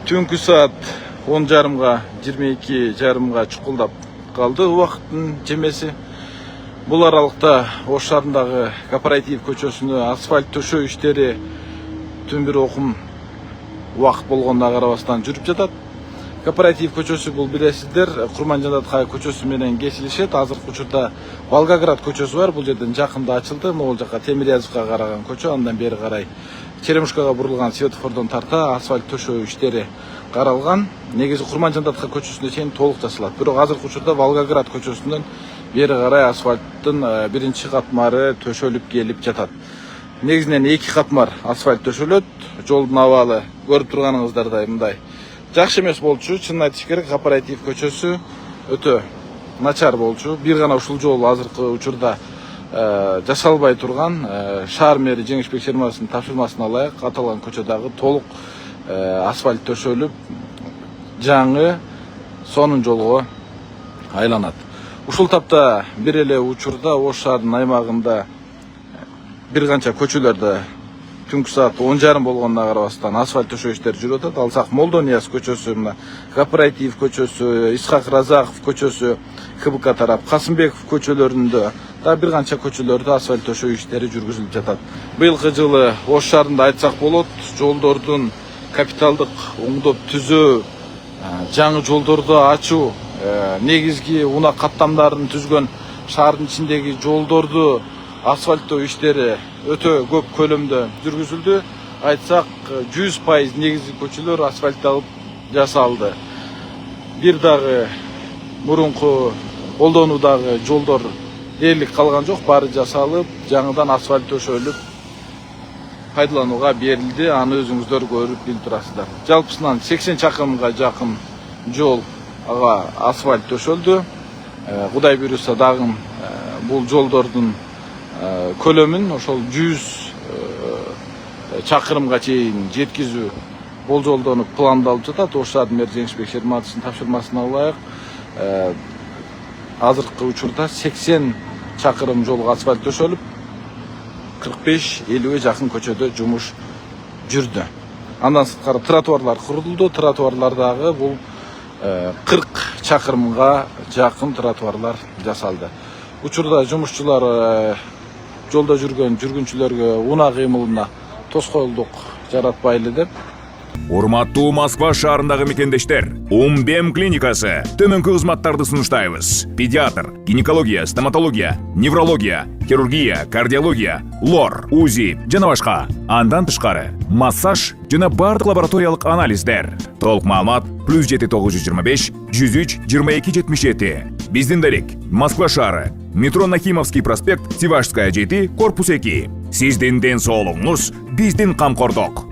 Түнкү саат 10:30-га 22:30-га чукулдап калды убакыттын жемеси. Бул аралыкта Ош шаарындагы Кооператив көчөсүнө асфальт төшөө иштери түн бир окум убакыт болгонуна карабастан жүрүп жатат. Кооператив көчөсү бул билесиздер, Курманжандаткай көчөсү менен кесилишет. Азыркы учурда Волгоград көчөсү бар. Бул жерден жакында ачылды. Могул жака Темирязевка караган көчө, андан бери карай Черемушкага бурулган светофордон тарта асфальт төшөө иштери каралган. Негизи Курманжандатка көчөсүнө чейин толук жасалат. Бирок азыркы учурда Волгоград көчөсүнөн бери карай асфальттын биринчи катмары төшөлүп келип жатат. Негизинен 2 катмар асфальт төшөлөт. Жолдун абалы көрүп турганыңыздардай мындай жакшы эмес болчу. Чынын айтыш керек, Кооператив көчөсү өтө начар болчу. Бир гана ушул жол азыркы учурда жасалбай турган. Шаар мэри Жеңишбек Шермановдун тапшырмасына ылайык аталган көчөдөгү толук асфальт төшөлүп, жаңы сонун жолго айланат. Ушул тапта бир эле учурда Ош шаарынын аймагында бир канча көчөлөрдө түнкү саат 10:30 болгонуна карабастан асфальт төшөө иштери жүрүп атат. Алсак Молдонияс көчөсү, мына Кооператив көчөсү, Исхак Разаков көчөсү, КБК тарап Касымбеков көчөлөрүндө да бир канча көчөлөрдө асфальт төшөө иштери жүргүзүлүп жатат. Быйылкы жылы Ош шаарында айтсак болот, жолдордун капиталдык оңдоп түзөө, жаңы жолдорду ачуу, негизги унак каттамдарын түзгөн шаардын ичиндеги жолдорду асфальттоо иштери өтө көп көлөмдө жүргүзүлдү. Айтсак 100% негизги көчөлөр асфальтталып жасалды. Бир дагы мурунку колдонуудагы жолдор дээрлик калган жок, баары жасалып, жаңыдан асфальт төшөлүп пайдаланууга берилди. Аны өзүңүздөр көрүп билип турасыздар. Жалпысынан 80 чакырымга жакын жол ага асфальт төшөлдү. Кудай буйруса дагы бул жолдордун көлөмүн ошол 100 чакырымга чейин жеткизүү болжолдонуп пландалып жатат. Ош шаарынын мэри Жеңишбек Шермановдун тапшырмасына ылайык азыркы учурда 80 чакырым жолго асфальт төшөлүп, 45-50ге жакын көчөдө жумуш жүрдү. Андан сырткары тротуарлар курулду. Тротуарлардагы бул 40 чакырымга жакын тротуарлар жасалды. Учурда жумушчулар жолдо жүргөн жүргүнчүлөргө унаа кыймылына тоскоолдук жаратпайлы деп. Урматтуу Москва шаарындагы мекендештер, Умбем клиникасы төмөнкү кызматтарды сунуштайбыз. Педиатр, гинекология, стоматология, неврология, хирургия, кардиология, лор, УЗИ жана башка. Андан тышкары массаж жана бардык лабораториялык анализдер. Толук маалымат +7925 103 2277. Биздин дарек Москва шаары, метро Нахимовский проспект, Сивашская 7, корпус 2. Сиздин ден соолугуңуз биздин камкордук.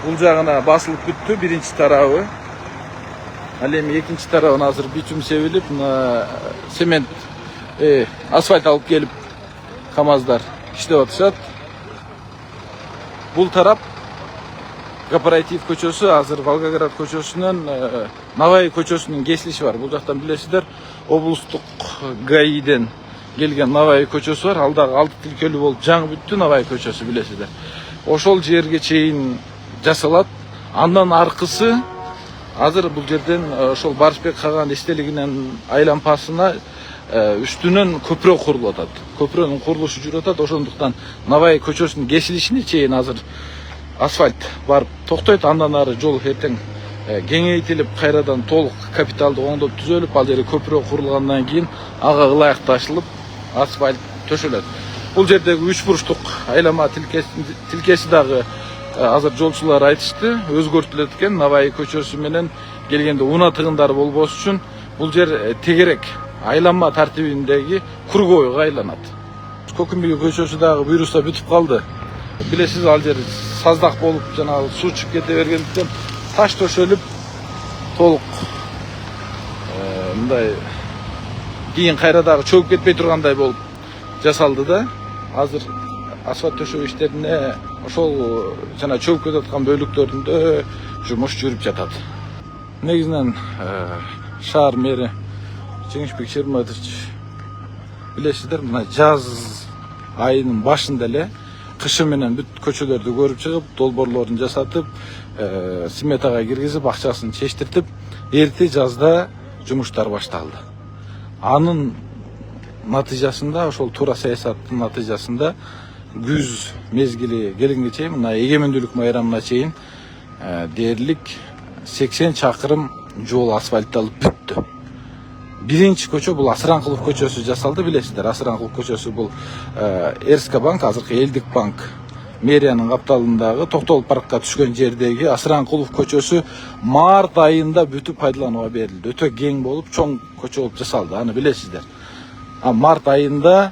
Бул жагына басылып бүттү биринчи тарабы. Ал эми экинчи тарабын азыр битум себилип, цемент, асфальт алып келип КамАЗдар иштеп атышат. Бул тарап Кооператив көчөсү, азыр Волгоград көчөсүнөн Навай көчөсүнүн кесилиши бар. Бул жактан билесиздер, облустук ГАИден келген Навай көчөсү бар. Ал дагы алты тилкелүү болуп жаңы бүттү Навай көчөсү, билесиздер. Ошол жерге чейин жасалат. Андан аркысы азыр бул жерден ошол Барышбек Каган эстелигинин айлампасына үстүнөн көпүрө курулуп атат. Көпүрөнүн курулушу жүрүп атат. Ошондуктан Навай көчөсүнүн кесилишине чейин азыр асфальт барып токтойт. Андан ары жол эртең кеңейтилип, кайрадан толук капиталды оңдоп түзөлүп, ал жерге көпүрө курулгандан кийин ага ылайыкташылып асфальт төшөлөт. Бул жердеги 3 бурчтук айлама тилкеси дагы азыр жолчулар айтышты, өзгөртүлөт экен. Навай көчөсү менен келгенде унаа тыгындар болбош үчүн бул жер тегерек айланма тартибиндеги круговойго айланат. Көкүмбү көчөсү дагы буйруса бүтүп калды. Билесиз, ал жер саздак болуп, жанагы суу чыгып кете бергендиктен таш төшөлүп, толук мындай кийин кайра дагы чөгүп кетпей тургандай болуп жасалды да. Азыр асфальт төшөө иштерине ошол жана чөгүп кетип аткан бөлүктөрүндө жумуш жүрүп жатат. Негизинен шаар мэри Жеңишбек Шерматович билесиздер, мына жаз айынын башында эле кышы менен бүт көчөлөрдү көрүп чыгып, долбоорлорун жасатып, сметага киргизип акчасын чечтиртип, эрте жазда жумуштар башталды. Анын натыйжасында, ошол туура саясаттын натыйжасында күз мезгили келгенге чейин, мына эгемендүүлүк майрамына чейин дээрлик 80 чакырым жол асфальтталып бүттү. Биринчи көчө бул Асыранкулов көчөсү жасалды, билесиздер. Асыранкулов көчөсү бул Эрска банк, азыркы Элдик банк мэриянын капталындагы Токтогул паркка түшкөн жердеги Асыранкулов көчөсү март айында бүтүп пайдаланууга берилди. Өтө кең болуп, чоң көчө болуп жасалды, аны билесиздер. Март айында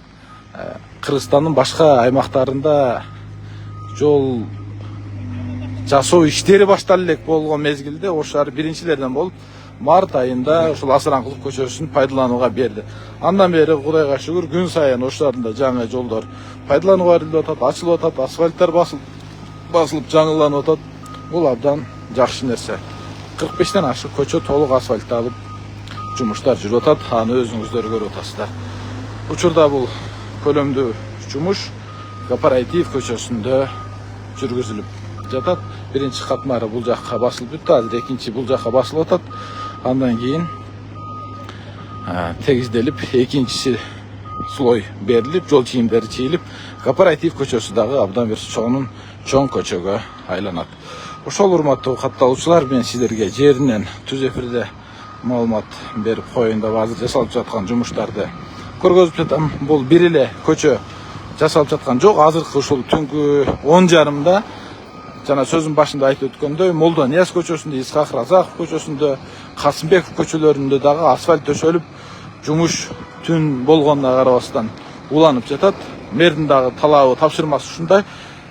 Кыргызстандын башка аймактарында жол жасоо иштери башталып элек болгон мезгилде ошолар биринчилерден болуп март айында ошол Асыранкулов көчөсүн пайдаланууга берди. Андан бери Кудайга шүгүр күн сайын ошолордун да жаңы жолдор пайдаланууга берилип атат, ачылып атат, асфальттар басылып жаңыланып атат. Бул абдан жакшы нерсе. 45тен ашык көчө толук асфальтталып жумуштар жүрүп атат. Аны өзүңүздөр көрүп атасыздар. Учурда бул көлөмдүү жумуш Кооператив көчөсүндө жүргүзүлүп жатат. Биринчи катмары бул жакка басылып бүттү, азыр экинчи бул жакка басылып атат. Андан кийин тегизделип, экинчиси слой берилип, жол чийимдери чийилип, Кооператив көчөсү дагы абдан бир чоң көчөгө айланат. Ошол урматтуу катталуучулар, мен сиздерге жеринен түз эфирде маалымат берип коеюн деп азыр жасалып жаткан жумуштарды көргөзүп жатам. Бул бир эле көчө жасалып жаткан жок. Азыркы ушул түнкү 10:30да жана сөзүн башында айтып өткөндөй, Молдо Нияз көчөсүндө, Исхак Разаков көчөсүндө, Касымбеков көчөлөрүндө дагы асфальт төшөлүп, жумуш түн болгонуна карабастан уланып жатат. Мэрдин дагы талабы, тапшырмасы ушундай: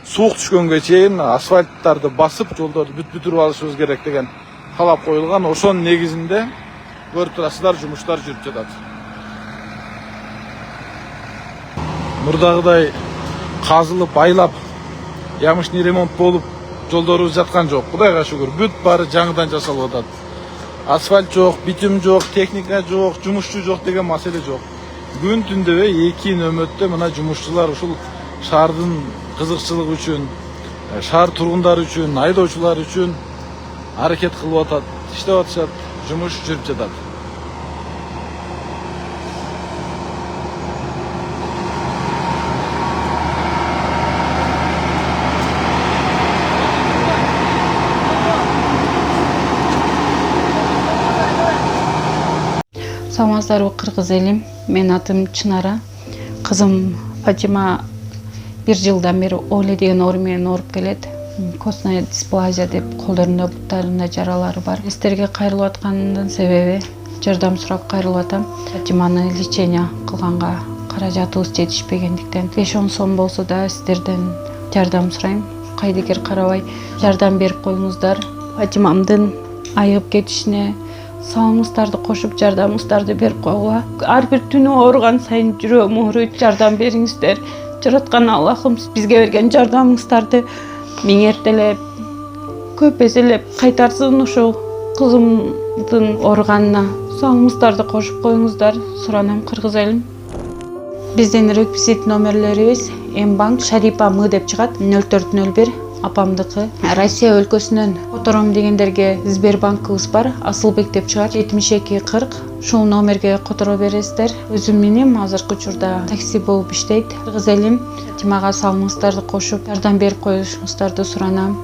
суук түшкөнгө чейин асфальттарды басып, жолдорду бүтүрүп алышыбыз керек деген талап коюлган. Ошонун негизинде көрүп турасыздар, жумуштар жүрүп жатат. Мурдагыдай казылып, айлап, ямышный ремонт болуп жолдорубуз жаткан жок. Кудайга шүгүр, бүт баары жаңыдан жасалып атат. Асфальт жок, битим жок, техника жок, жумушчу жок деген маселе жок. Күн түндөбөй 2 нөмөттө мына жумушчулар ушул шаардын кызыкчылыгы үчүн, шаар тургундары үчүн, айдоочулар үчүн аракет кылып атат, иштеп атышат, жумуш жүрүп жатат. Саламатсыздарбы кыргыз элим, мен атым Чынара. Кызым Фатима 1 жылдан бери Оле деген оору менен ооруп келет. Костная дисплазия деп, колдорунда, буттарында жаралары бар. Сиздерге кайрылып аткандын себеби жардам сурап кайрылып атам. Фатиманы лечение кылганга каражатыбыз жетишпегендиктен 5-10 сом болсо да сиздерден жардам сурайм. Кайдыгер карабай жардам берип коюңуздар. Фатимамдын айыгып кетишине салымыңыздарды кошуп, жардамыңыздарды берип койгула. Ар бир түнү ооруган сайын жүрөгүм ооруйт, жардам бериңиздер. Жараткан Аллахым бизге берген жардамыңыздарды миңертелеп, көп эселеп кайтарсын. Ушул кызымдын ооруганына салымыңыздарды кошуп коюңуздар, суранам кыргыз элим. Биздин реквизит номерлерибиз М-банк Шарипа М деп чыгат, 0401 апамдыкы. Россия өлкөсүнөн котором дегендерге Сбербанкыбыз бар, Асылбек деп чыгат, 7240. Ушул номерге которо бересиздер. Өзүм менен азыркы учурда такси болуп иштейт. Кыргыз элим, Фатимага салымыңыздарды кошуп, жардам берип коюшуңуздарды суранам.